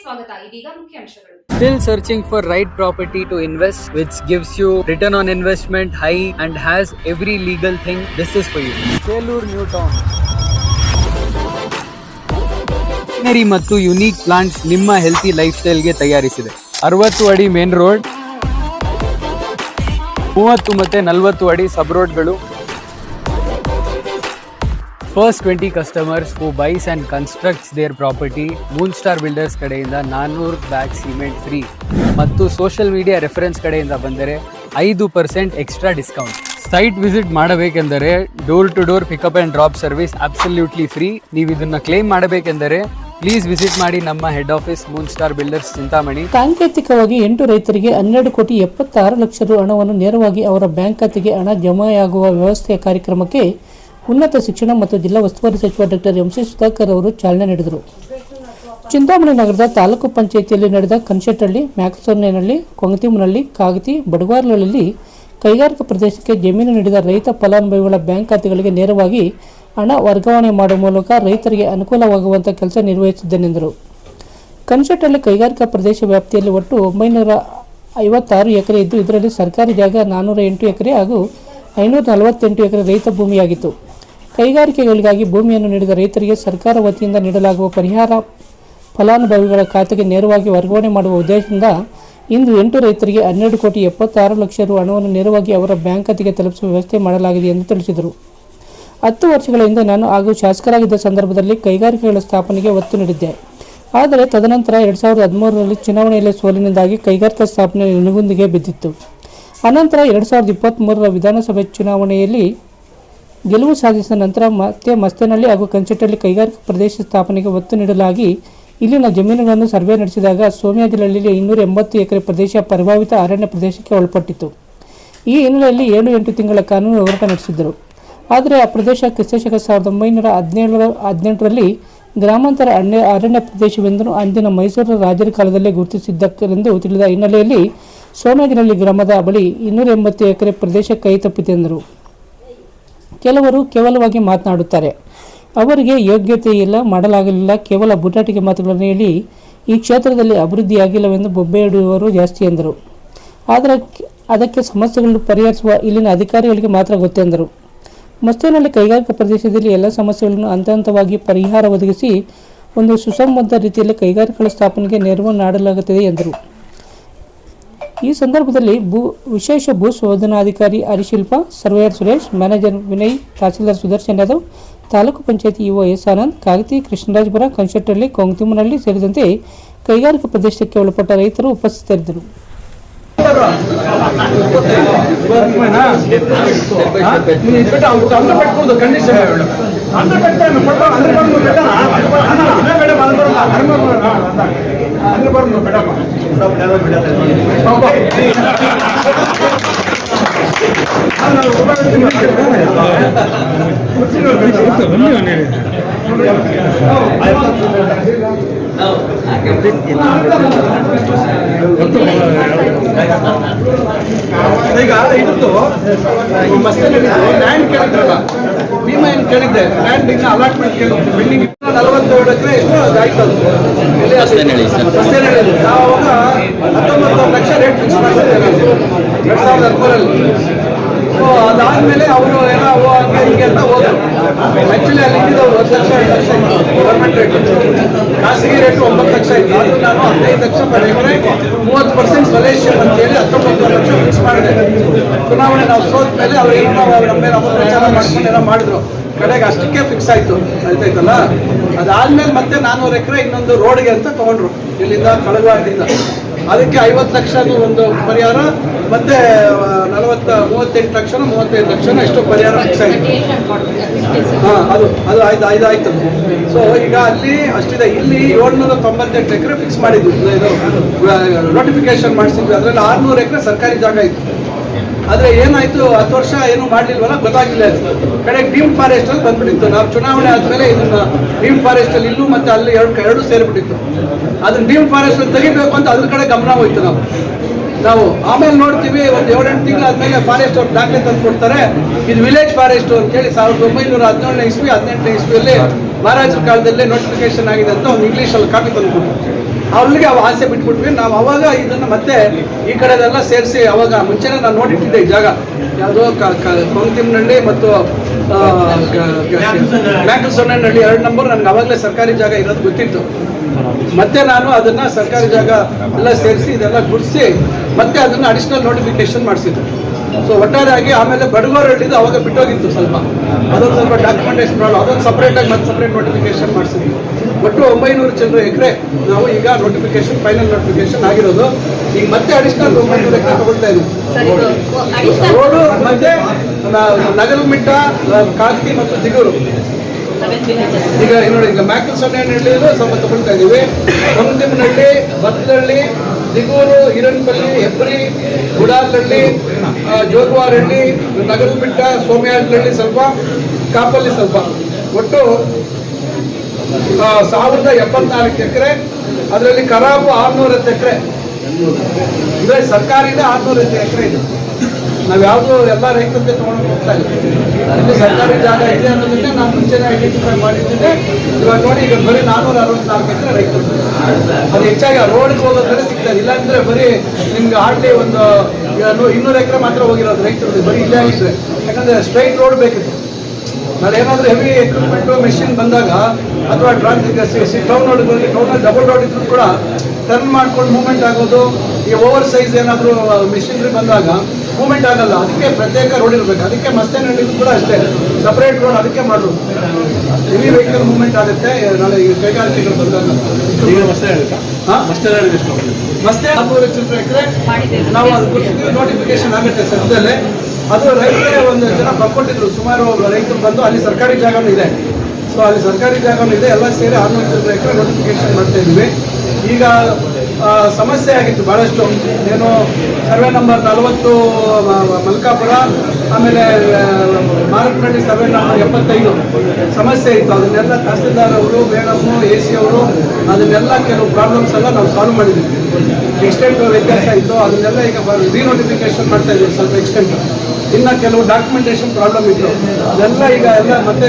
ಸ್ವಾಗತ. ಇದೀಗ ಮುಖ್ಯಾಂಶಗಳು. Still searching for right property to invest, which gives you return on investment high and has every legal thing. This is for you. Kelur New Town. Greenery ಮತ್ತು unique plants ನಿಮ್ಮ healthy life ಸ್ಟೈಲ್ಗೆ ತಯಾರಿಸಿದೆ. 60 ಅಡಿ main road, 30 ಮತ್ತೆ 40 ಅಡಿ ಸಬ್ ರೋಡ್ಗಳು. First 20 customers who buys and constructs their property, Moonstar Builders ಕಡೆಯಿಂದ 400 bag cement free ಮತ್ತು social media reference ಕಡೆಯಿಂದ ಬಂದರೆ 5% ಎಕ್ಸ್ಟ್ರಾ ಡಿಸ್ಕೌಂಟ್. ಸೈಟ್ ವಿಸಿಟ್ ಮಾಡಬೇಕೆಂದರೆ door to door pickup and drop service absolutely free. ನೀವು ಇದನ್ನು ಕ್ಲೇಮ್ ಮಾಡಬೇಕೆಂದರೆ ಪ್ಲೀಸ್ ವಿಸಿಟ್ ಮಾಡಿ ನಮ್ಮ head office Moonstar Builders Chintamani. ಸಾಂಕೇತಿಕವಾಗಿ 8 ರೈತರಿಗೆ 12,76,00,000 ರು ಹಣವನ್ನು ನೇರವಾಗಿ ಅವರ ಬ್ಯಾಂಕ್ ಖಾತೆಗೆ ಹಣ ಜಮೆಯಾಗುವ ವ್ಯವಸ್ಥೆಯ ಕಾರ್ಯಕ್ರಮಕ್ಕೆ ಉನ್ನತ ಶಿಕ್ಷಣ ಮತ್ತು ಜಿಲ್ಲಾ ಉಸ್ತುವಾರಿ ಸಚಿವ ಡಾಕ್ಟರ್ ಎಂ ಸಿ ಸುಧಾಕರ್ ಅವರು ಚಾಲನೆ ನೀಡಿದರು. ಚಿಂತಾಮಣಿ ನಗರದ ತಾಲೂಕು ಪಂಚಾಯಿತಿಯಲ್ಲಿ ನಡೆದ ಕನ್ಶೆಟ್ಟಹಳ್ಳಿ, ಮ್ಯಾಕ್ಸೋರ್ನೆನಲ್ಲಿ, ಕೊಂಗತಿಮನಹಳ್ಳಿ, ಕಾಗತಿ, ಬಡಗಾರ್ಲಲ್ಲಿ ಕೈಗಾರಿಕಾ ಪ್ರದೇಶಕ್ಕೆ ಜಮೀನು ನೀಡಿದ ರೈತ ಫಲಾನುಭವಿಗಳ ಬ್ಯಾಂಕ್ ಖಾತೆಗಳಿಗೆ ನೇರವಾಗಿ ಹಣ ವರ್ಗಾವಣೆ ಮಾಡುವ ಮೂಲಕ ರೈತರಿಗೆ ಅನುಕೂಲವಾಗುವಂಥ ಕೆಲಸ ನಿರ್ವಹಿಸಿದ್ದನೆಂದರು. ಕನ್ಶೆಟ್ಟಹಳ್ಳಿ ಕೈಗಾರಿಕಾ ಪ್ರದೇಶ ವ್ಯಾಪ್ತಿಯಲ್ಲಿ ಒಟ್ಟು 956 ಎಕರೆ ಇದ್ದು, ಇದರಲ್ಲಿ ಸರ್ಕಾರಿ ಜಾಗ 408 ಎಕರೆ ಹಾಗೂ 548 ಎಕರೆ ರೈತ ಭೂಮಿಯಾಗಿತ್ತು. ಕೈಗಾರಿಕೆಗಳಿಗಾಗಿ ಭೂಮಿಯನ್ನು ನೀಡಿದ ರೈತರಿಗೆ ಸರ್ಕಾರ ವತಿಯಿಂದ ನೀಡಲಾಗುವ ಪರಿಹಾರ ಫಲಾನುಭವಿಗಳ ಖಾತೆಗೆ ನೇರವಾಗಿ ವರ್ಗಾವಣೆ ಮಾಡುವ ಉದ್ದೇಶದಿಂದ ಇಂದು 8 ರೈತರಿಗೆ 12,76,00,000 ರು ಹಣವನ್ನು ನೇರವಾಗಿ ಅವರ ಬ್ಯಾಂಕ್ ಖಾತೆಗೆ ತಲುಪಿಸುವ ವ್ಯವಸ್ಥೆ ಮಾಡಲಾಗಿದೆ ಎಂದು ತಿಳಿಸಿದರು. 10 ವರ್ಷಗಳ ಹಿಂದೆ ನಾನು ಹಾಗೂ ಶಾಸಕರಾಗಿದ್ದ ಸಂದರ್ಭದಲ್ಲಿ ಕೈಗಾರಿಕೆಗಳ ಸ್ಥಾಪನೆಗೆ ಒತ್ತು ನೀಡಿದ್ದೆ. ಆದರೆ ತದನಂತರ 2013ರಲ್ಲಿ ಚುನಾವಣೆಯಲ್ಲಿ ಸೋಲಿನಿಂದಾಗಿ ಕೈಗಾರಿಕಾ ಸ್ಥಾಪನೆ ನಿಲುಗುಂದಿಗೆ ಬಿದ್ದಿತ್ತು. ಅನಂತರ 2023ರ ವಿಧಾನಸಭೆ ಚುನಾವಣೆಯಲ್ಲಿ ಗೆಲುವು ಸಾಧಿಸಿದ ನಂತರ ಮತ್ತೆ ಮಸ್ತೇನಹಳ್ಳಿ ಹಾಗೂ ಕನ್ಶೆಟ್ಟಹಳ್ಳಿ ಕೈಗಾರಿಕಾ ಪ್ರದೇಶ ಸ್ಥಾಪನೆಗೆ ಒತ್ತು ನೀಡಲಾಗಿ ಇಲ್ಲಿನ ಜಮೀನುಗಳನ್ನು ಸರ್ವೆ ನಡೆಸಿದಾಗ ಸೋಮ್ಯಾಜಿಲಹಳ್ಳಿಯಲ್ಲಿ 280 ಎಕರೆ ಪ್ರದೇಶ ಪ್ರಭಾವಿತ ಅರಣ್ಯ ಪ್ರದೇಶಕ್ಕೆ ಒಳಪಟ್ಟಿತ್ತು. ಈ ಹಿನ್ನೆಲೆಯಲ್ಲಿ 7-8 ತಿಂಗಳ ಕಾನೂನು ಹೋರಾಟ ನಡೆಸಿದ್ದರು. ಆದರೆ ಆ ಪ್ರದೇಶ ಕ್ರಿಸ್ತಶಕ 1918ರಲ್ಲಿ ಗ್ರಾಮಾಂತರ ಅರಣ್ಯ ಪ್ರದೇಶವೆಂದು ಅಂದಿನ ಮೈಸೂರು ರಾಜರ ಕಾಲದಲ್ಲೇ ಗುರುತಿಸಿದ್ದರೆಂದು ತಿಳಿದ ಹಿನ್ನೆಲೆಯಲ್ಲಿ ಸೋಮ್ಯಾಜಿನಹಳ್ಳಿ ಗ್ರಾಮದ ಬಳಿ 280 ಎಕರೆ ಪ್ರದೇಶ ಕೈ ತಪ್ಪಿತೆಂದರು. ಕೆಲವರು ಕೇವಲವಾಗಿ ಮಾತನಾಡುತ್ತಾರೆ, ಅವರಿಗೆ ಯೋಗ್ಯತೆ ಇಲ್ಲ, ಮಾಡಲಾಗಲಿಲ್ಲ, ಕೇವಲ ಬುಟಾಟಿಕೆ ಮಾತುಗಳನ್ನು ಹೇಳಿ ಈ ಕ್ಷೇತ್ರದಲ್ಲಿ ಅಭಿವೃದ್ಧಿಯಾಗಿಲ್ಲವೆಂದು ಬೊಬ್ಬೆ ಇಡುವವರು ಜಾಸ್ತಿ ಎಂದರು. ಆದರೆ ಅದಕ್ಕೆ ಸಮಸ್ಯೆಗಳನ್ನು ಪರಿಹರಿಸುವ ಇಲ್ಲಿನ ಅಧಿಕಾರಿಗಳಿಗೆ ಮಾತ್ರ ಗೊತ್ತೆಂದರು. ಮಸ್ತೇನಹಳ್ಳಿ ಕೈಗಾರಿಕಾ ಪ್ರದೇಶದಲ್ಲಿ ಎಲ್ಲ ಸಮಸ್ಯೆಗಳನ್ನು ಹಂತ ಹಂತವಾಗಿ ಪರಿಹಾರ ಒದಗಿಸಿ ಒಂದು ಸುಸಂಬದ್ಧ ರೀತಿಯಲ್ಲಿ ಕೈಗಾರಿಕೆಗಳ ಸ್ಥಾಪನೆಗೆ ನೆರವು ನೀಡಲಾಗುತ್ತದೆ ಎಂದರು. ಈ ಸಂದರ್ಭದಲ್ಲಿ ವಿಶೇಷ ಭೂ ಶೋಧನಾಧಿಕಾರಿ Harishilpa, surveyor Suresh, manager Vinay, tahsildar Sudarshan Yadav, taluk panchayat EO S Anand, Kagati, Krishnarajapura, Kanshettahalli, Kongatimanahalli ಸೇರಿದಂತೆ ಕೈಗಾರಿಕಾ ಪ್ರದೇಶಕ್ಕೆ ಒಳಪಟ್ಟ ರೈತರು ಉಪಸ್ಥಿತರಿದ್ದರು. ಈಗ ಇದ್ದು ಮಸ್ತೇನಹಳ್ಳಿ ಲ್ಯಾಂಡ್ ಕೇಳಿದ್ರಲ್ಲ, ಭೀಮಾ ಏನು ಕೇಳಿದ್ದೆ, ಲ್ಯಾಂಡ್ ಈಗ ಅಲಾಟ್ಮೆಂಟ್ ಕೇಳಿದ್ವಿ. ಬಿಲ್ಡಿಂಗ್ 47 ಎಕರೆ ಇತ್ತು, ಅದಾಯ್ತು. ಮಸ್ತೇನಹಳ್ಳಿ ನಾವು ಅವಾಗ 19 ಲಕ್ಷ ರೇಟ್ ಫಿಕ್ಸ್ ಮಾಡಿದ್ದೇವೆ 2013ರಲ್ಲಿ. ಸೊ ಅದಾದಮೇಲೆ ಅವರು ಏನೋ ಹಂಗೆ ಹಿಂಗೆ ಅಂತ ಹೋದರು. ಆ್ಯಕ್ಚುಲಿ ಅಲ್ಲಿ ಇದ್ದಿದ್ದವರು 10 ಲಕ್ಷ 8 ಲಕ್ಷ ಇತ್ತು ಗೌರ್ಮೆಂಟ್ ರೇಟ್. ಖಾಸಗಿ ರೇಟು 9 ಲಕ್ಷ ಇತ್ತು. ಅದು ನಾನು 15 ಲಕ್ಷ ಪರ್ ಎಕರೆ 30% ಸೊಲ್ಯೂಷನ್ ಅಂತೇಳಿ 19 ಲಕ್ಷ ಫಿಕ್ಸ್ ಮಾಡಿದೆ. ಚುನಾವಣೆ ನಾವು ಸೋತ ಮೇಲೆ ಅವ್ರೇನೋ ನಮ್ಮ ಮೇಲೆ ಅಪಪ್ರಚಾರ ಮಾಡ್ಕೊಂಡು ಏನೋ ಮಾಡಿದ್ರು. ಕಡೆಗೆ ಅಷ್ಟಕ್ಕೆ ಫಿಕ್ಸ್ ಆಯಿತು, ಆಯ್ತಾಯ್ತಲ್ಲ. ಅದಾದಮೇಲೆ ಮತ್ತೆ 400 ಎಕರೆ ಇನ್ನೊಂದು ರೋಡ್ಗೆ ಅಂತ ತೊಗೊಂಡ್ರು, ಇಲ್ಲಿಂದ ಕಳಗವಾಡದಿಂದ. ಅದಕ್ಕೆ 50 ಲಕ್ಷ ಒಂದು ಪರಿಹಾರ, ಮತ್ತೆ 38 ಲಕ್ಷ 35 ಲಕ್ಷ ಎಷ್ಟು ಪರಿಹಾರ ಫಿಕ್ಸ್ ಆಯಿತು. ಅದು ಆಯ್ತು. ಸೊ ಈಗ ಅಲ್ಲಿ ಅಷ್ಟಿದೆ. ಇಲ್ಲಿ 798 ಎಕರೆ ಫಿಕ್ಸ್ ಮಾಡಿದ್ವಿ, ಇದು ನೋಟಿಫಿಕೇಶನ್ ಮಾಡಿಸಿದ್ವಿ. ಅದರಲ್ಲಿ 600 ಎಕರೆ ಸರ್ಕಾರಿ ಜಾಗ ಇತ್ತು. ಆದರೆ ಏನಾಯಿತು, 10 ವರ್ಷ ಏನು ಮಾಡಲಿಲ್ವಲ್ಲ, ಗೊತ್ತಾಗಿಲ್ಲ. ಕಡೆಗೆ ಡೀಮ್ಡ್ ಫಾರೆಸ್ಟ್ ಅಲ್ಲಿ ಬಂದ್ಬಿಟ್ಟಿತ್ತು. ನಾವು ಚುನಾವಣೆ ಆದಮೇಲೆ ಇದನ್ನ ಡೀಮ್ಡ್ ಫಾರೆಸ್ಟ್ ಅಲ್ಲಿ ಇಲ್ಲೂ ಮತ್ತೆ ಅಲ್ಲಿ ಎರಡು ಸೇರಿಬಿಟ್ಟಿತ್ತು. ಅದನ್ನ ಡೀಮ್ಡ್ ಫಾರೆಸ್ಟ್ ಅಲ್ಲಿ ತೆಗಿಬೇಕು ಅಂತ ಅದ್ರ ಕಡೆ ಗಮನ ಹೋಯ್ತು ನಾವು. ಆಮೇಲೆ ನೋಡ್ತೀವಿ, ಒಂದು 7-8 ತಿಂಗಳು ಆದಮೇಲೆ ಫಾರೆಸ್ಟ್ ಅವ್ರು ದಾಖಲೆ ತಂದು ಕೊಡ್ತಾರೆ, ಇದು ವಿಲೇಜ್ ಫಾರೆಸ್ಟ್ ಅಂತೇಳಿ 1917ನೇ ಇಸ್ವಿ 18ನೇ ಇಸ್ವಿಯಲ್ಲಿ ಮಹಾರಾಜರ ಕಾಲದಲ್ಲೇ ನೋಟಿಫಿಕೇಶನ್ ಆಗಿದೆ ಅಂತ ಒಂದು ಇಂಗ್ಲೀಷಲ್ಲಿ ಕಾಪಿ ತಂದು ಕೊಡ್ತಾರೆ. ಅವ್ರಿಗೆ ಅವು ಆಸೆ ಬಿಟ್ಬಿಟ್ವಿ. ನಾವು ಅವಾಗ ಇದನ್ನು ಮತ್ತೆ ಈ ಕಡೆದೆಲ್ಲ ಸೇರಿಸಿ ಅವಾಗ ಮುಂಚೆನೇ ನಾನು ನೋಡಿಟ್ಟಿದ್ದೆ ಈ ಜಾಗ ಯಾವುದೋ ಕೊಂಗ್ತಿಮ್ನಹಳ್ಳಿ ಮತ್ತು ಮ್ಯಾಕಲ್ಸೊನ್ನೆಹಳ್ಳಿ 2 ನಂಬರ್ ನನಗೆ ಅವಾಗಲೇ ಸರ್ಕಾರಿ ಜಾಗ ಇರೋದು ಗೊತ್ತಿತ್ತು. ಮತ್ತೆ ನಾನು ಅದನ್ನು ಸರ್ಕಾರಿ ಜಾಗ ಎಲ್ಲ ಸೇರಿಸಿ ಇದೆಲ್ಲ ಗುಡಿಸಿ ಮತ್ತೆ ಅದನ್ನು ಅಡಿಷನಲ್ ನೋಟಿಫಿಕೇಶನ್ ಮಾಡಿಸಿದ್ದೆ. ಸೊ ಒಟ್ಟಾರೆಯಾಗಿ ಆಮೇಲೆ ಬಡಗೋರಹಳ್ಳಿದು ಅವಾಗ ಬಿಟ್ಟೋಗಿತ್ತು ಸ್ವಲ್ಪ, ಅದೊಂದು ಸ್ವಲ್ಪ ಡಾಕ್ಯುಮೆಂಟೇಶನ್ ಪ್ರಾಬ್ಲಮ್, ಅದೊಂದು ಸಪ್ರೇಟಾಗಿ ಮತ್ತೆ ಸಪ್ರೇಟ್ ನೋಟಿಫಿಕೇಶನ್ ಮಾಡಿಸಿದ್ವಿ. ಒಟ್ಟು 900 ಚಿಲ್ಲರೆ ಎಕರೆ ನಾವು ಈಗ ನೋಟಿಫಿಕೇಶನ್ ಫೈನಲ್ ನೋಟಿಫಿಕೇಶನ್ ಆಗಿರೋದು. ಈಗ ಮತ್ತೆ ಅಡಿಷನಲ್ 900 ಎಕರೆ ತಗೊಳ್ತಾ ಇದ್ದೀವಿ. ರೋಡು ಮತ್ತೆ ನಗರಮಿಟ್ಟ, ಕಾಗತಿ ಮತ್ತು ದಿಗೂರು ಈಗ ನೋಡಿ, ಈಗ ಮ್ಯಾಕಲ್ಸೊನ್ನೆಹಳ್ಳಿಯಲ್ಲೂ ಸ್ವಲ್ಪ ತಗೊಳ್ತಾ ಇದ್ದೀವಿ. ಕೊಂಗ್ತಿಮ್ನಹಳ್ಳಿ, ಬತ್ತಹಳ್ಳಿ, ದಿಗೂರು, ಹಿರಣ್ಪಲ್ಲಿ, ಹೆಬ್ರಿ, ಗುಡಾಲಹಳ್ಳಿ, ಜೋಗವಾರಹಳ್ಳಿ, ನಗರಬಿಟ್ಟ, ಸೋಮ್ಯಾಜನಹಳ್ಳಿ ಸ್ವಲ್ಪ, ಕಾಪಲ್ಲಿ ಸ್ವಲ್ಪ, ಒಟ್ಟು 1074 ಎಕರೆ. ಅದರಲ್ಲಿ ಖರಾಬು 610 ಎಕರೆ, ಅಂದರೆ ಸರ್ಕಾರಿಯಿಂದ 610 ಎಕರೆ ಇದೆ. ನಾವು ಯಾವುದು ಎಲ್ಲ ರೈತರಿಗೆ ತೊಗೊಂಡು ಹೋಗ್ತಾ ಇದ್ದೀವಿ. ಇಲ್ಲಿ ಸರ್ಕಾರಿ ಜಾಗ ಇದೆ ಅನ್ನೋದನ್ನೇ ನಾನು ಮುಂಚೆನೇ ಐಡೆಂಟಿಫೈ ಮಾಡಿದ್ದೇನೆ. ಇವಾಗ ನೋಡಿ, ಈಗ ಬರೀ 464 ಎಕರೆ ರೈತರು, ಅದು ಹೆಚ್ಚಾಗಿ ರೋಡ್ಗೆ ಹೋಗೋದ್ರೆ ಸಿಗ್ತದೆ. ಇಲ್ಲಾಂದರೆ ಬರೀ ನಿಮ್ಗೆ ಹಾರ್ಡ್ಲಿ ಒಂದು 200 ಎಕರೆ ಮಾತ್ರ ಹೋಗಿರೋದು ರೈತರು, ಬರೀ ಇಲ್ಲೇ ಆಗಿದ್ರೆ. ಯಾಕಂದರೆ ಸ್ಟ್ರೈಟ್ ರೋಡ್ ಬೇಕಿತ್ತು. ನಾನು ಏನಾದರೂ ಹೆವಿ ಎಕ್ವಿಪ್ಮೆಂಟು ಮೆಷಿನ್ ಬಂದಾಗ ಅಥವಾ ಟೌನ್ ರೋಡ್ಗಳಲ್ಲಿ ಟೌನಲ್ಲಿ ಡಬಲ್ ರೋಡ್ ಇದ್ರೂ ಕೂಡ ಟರ್ನ್ ಮಾಡ್ಕೊಂಡು ಮೂವ್ಮೆಂಟ್ ಆಗೋದು, ಈ ಓವರ್ ಸೈಜ್ ಏನಾದರೂ ಮಿಷಿನ್ರಿ ಬಂದಾಗ ಮೂವ್ಮೆಂಟ್ ಆಗಲ್ಲ. ಅದಕ್ಕೆ ಪ್ರತ್ಯೇಕ ರೋಡ್ ಇರಬೇಕು. ಅದಕ್ಕೆ ಮಸ್ತೇನಹಳ್ಳಿದು ಕೂಡ ಅಷ್ಟೇ ಸಪ್ರೇಟ್ ರೋಡ್ ಅದಕ್ಕೆ ಮಾಡೋದು. ಹೆವಿ ವೆಹಿಕಲ್ ಮೂವ್ಮೆಂಟ್ ಆಗುತ್ತೆ. ನಾಳೆ ಈ ಕೈಗಾರಿಕೆಗಳು ಬಂದಾಗ ಮಸ್ತೆ 400 ಚಿಲ್ಲರೆ ಎಕರೆ ನಾವು ಅದು ನೋಟಿಫಿಕೇಶನ್ ಆಗುತ್ತೆ ಸದ್ಯದಲ್ಲೇ. ಅದು ರೈತರೇ ಒಂದು ಜನ ಬರ್ಕೊಟ್ಟಿದ್ರು, ಸುಮಾರು ರೈತರು ಬಂದು ಅಲ್ಲಿ ಸರ್ಕಾರಿ ಜಾಗನೂ ಇದೆ. ಸೊ ಅಲ್ಲಿ ಸರ್ಕಾರಿ ಜಾಗನೂ ಇದೆ, ಎಲ್ಲ ಸೇರಿ 600 ಚಿಲ್ಲರೆ ಎಕರೆ ನೋಟಿಫಿಕೇಶನ್ ಮಾಡ್ತಾ ಇದ್ವಿ. ಈಗ ಸಮಸ್ಯೆ ಆಗಿತ್ತು ಭಾಳಷ್ಟು. ಏನು ಸರ್ವೆ ನಂಬರ್ 40 ಮಲ್ಕಾಪುರ, ಆಮೇಲೆ ಮಾರಕನಹಳ್ಳಿ ಸರ್ವೆ ನಂಬರ್ 75 ಸಮಸ್ಯೆ ಇತ್ತು. ಅದನ್ನೆಲ್ಲ ತಹಸೀಲ್ದಾರ್ ಅವರು, ಮೇಡಮ್ಮು, AC ಅವರು ಅದನ್ನೆಲ್ಲ ಕೆಲವು ಪ್ರಾಬ್ಲಮ್ಸ್ ಎಲ್ಲ ನಾವು ಸಾಲ್ವ್ ಮಾಡಿದ್ವಿ. ಎಕ್ಸ್ಟೆಂಟ್ ವ್ಯತ್ಯಾಸ ಇತ್ತು, ಅದನ್ನೆಲ್ಲ ಈಗ ರೀನೋಟಿಫಿಕೇಶನ್ ಮಾಡ್ತಾ ಇದ್ದೀವಿ ಸ್ವಲ್ಪ ಎಕ್ಸ್ಟೆಂಟ್. ಇನ್ನು ಕೆಲವು ಡಾಕ್ಯುಮೆಂಟೇಶನ್ ಪ್ರಾಬ್ಲಮ್ ಇತ್ತು, ಅದೆಲ್ಲ ಈಗ ಎಲ್ಲ ಮತ್ತೆ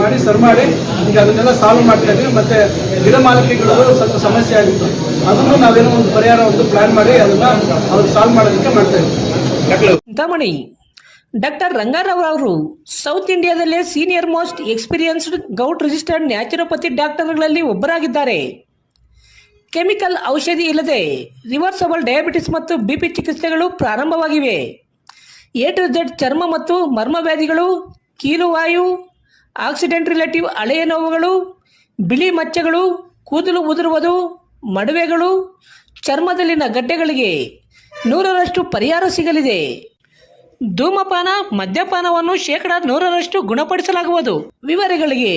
ಮಾಡಿ ಸರ್ ಮಾಡಿ ಈಗ ಅದನ್ನೆಲ್ಲ ಸಾಲ್ವ್ ಮಾಡ್ತಾ ಇದ್ದೀವಿ. ಮತ್ತು ಗಿಡ ಮಾಲಿಕೆಗಳು ಸ್ವಲ್ಪ ಸಮಸ್ಯೆ ಆಗಿತ್ತು, ಅದನ್ನು ನಾವೇನೋ ಒಂದು ಪರಿಹಾರ ಒಂದು ಪ್ಲಾನ್ ಮಾಡಿ ಅದನ್ನು ಅವ್ರು ಸಾಲ್ವ್ ಮಾಡೋದಕ್ಕೆ ಮಾಡ್ತಾ ಇದ್ದೀವಿ. ಚಿಂತಾಮಣಿ ಡಾಕ್ಟರ್ ರಂಗಾರಾವ್ ಅವರು ಸೌತ್ ಇಂಡಿಯಾದಲ್ಲೇ senior most experienced gout registered naturopathy ಡಾಕ್ಟರ್ಗಳಲ್ಲಿ ಒಬ್ಬರಾಗಿದ್ದಾರೆ. ಕೆಮಿಕಲ್ ಔಷಧಿ ಇಲ್ಲದೆ ರಿವರ್ಸಬಲ್ ಡಯಾಬಿಟಿಸ್ ಮತ್ತು BP ಚಿಕಿತ್ಸೆಗಳು ಪ್ರಾರಂಭವಾಗಿವೆ. A to Z ಚರ್ಮ ಮತ್ತು ಮರ್ಮವ್ಯಾಧಿಗಳು, ಕೀಲುವಾಯು, ಆಕ್ಸಿಡೆಂಟ್ ರಿಲೇಟಿವ್ ಹಳೆಯ ನೋವುಗಳು, ಬಿಳಿ ಮಚ್ಚೆಗಳು, ಕೂದಲು ಉದುರುವುದು, ಮಡುವೆಗಳು, ಚರ್ಮದಲ್ಲಿನ ಗಡ್ಡೆಗಳಿಗೆ 100% ಪರಿಹಾರ ಸಿಗಲಿದೆ. ಧೂಮಪಾನ, ಮದ್ಯಪಾನವನ್ನು 100% ಗುಣಪಡಿಸಲಾಗುವುದು. ವಿವರಗಳಿಗೆ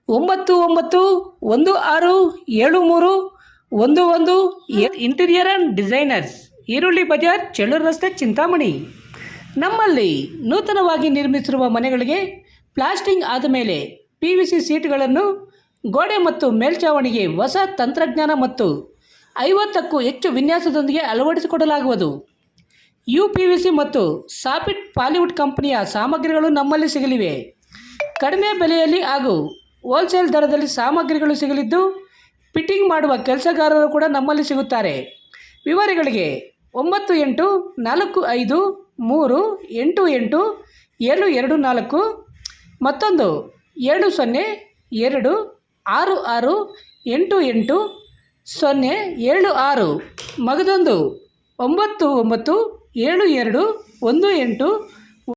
99167311 ಇಂಟೀರಿಯರ್ ಆ್ಯಂಡ್ ಡಿಸೈನರ್ಸ್, ಈರುಳ್ಳಿ ಬಜಾರ್, ಚೆಳ್ಳೂರು ರಸ್ತೆ, ಚಿಂತಾಮಣಿ. ನಮ್ಮಲ್ಲಿ ನೂತನವಾಗಿ ನಿರ್ಮಿಸಿರುವ ಮನೆಗಳಿಗೆ ಪ್ಲಾಸ್ಟಿಂಗ್ ಆದ ಮೇಲೆ PVC ಸೀಟ್ಗಳನ್ನು ಗೋಡೆ ಮತ್ತು ಮೇಲ್ಛಾವಣಿಗೆ ಹೊಸ ತಂತ್ರಜ್ಞಾನ ಮತ್ತು 50ಕ್ಕೂ ಹೆಚ್ಚು ವಿನ್ಯಾಸದೊಂದಿಗೆ ಅಳವಡಿಸಿಕೊಡಲಾಗುವುದು. UPVC ಮತ್ತು ಸಾಫಿಟ್ ಪಾಲಿವುಡ್ ಕಂಪನಿಯ ಸಾಮಗ್ರಿಗಳು ನಮ್ಮಲ್ಲಿ ಸಿಗಲಿವೆ. ಕಡಿಮೆ ಬೆಲೆಯಲ್ಲಿ ಹಾಗೂ ಹೋಲ್ಸೇಲ್ ದರದಲ್ಲಿ ಸಾಮಗ್ರಿಗಳು ಸಿಗಲಿದ್ದು, ಫಿಟ್ಟಿಂಗ್ ಮಾಡುವ ಕೆಲಸಗಾರರು ಕೂಡ ನಮ್ಮಲ್ಲಿ ಸಿಗುತ್ತಾರೆ. ವಿವರಗಳಿಗೆ 9843887724, ಮತ್ತೊಂದು 7066888076, ಮಗದೊಂದು 99721818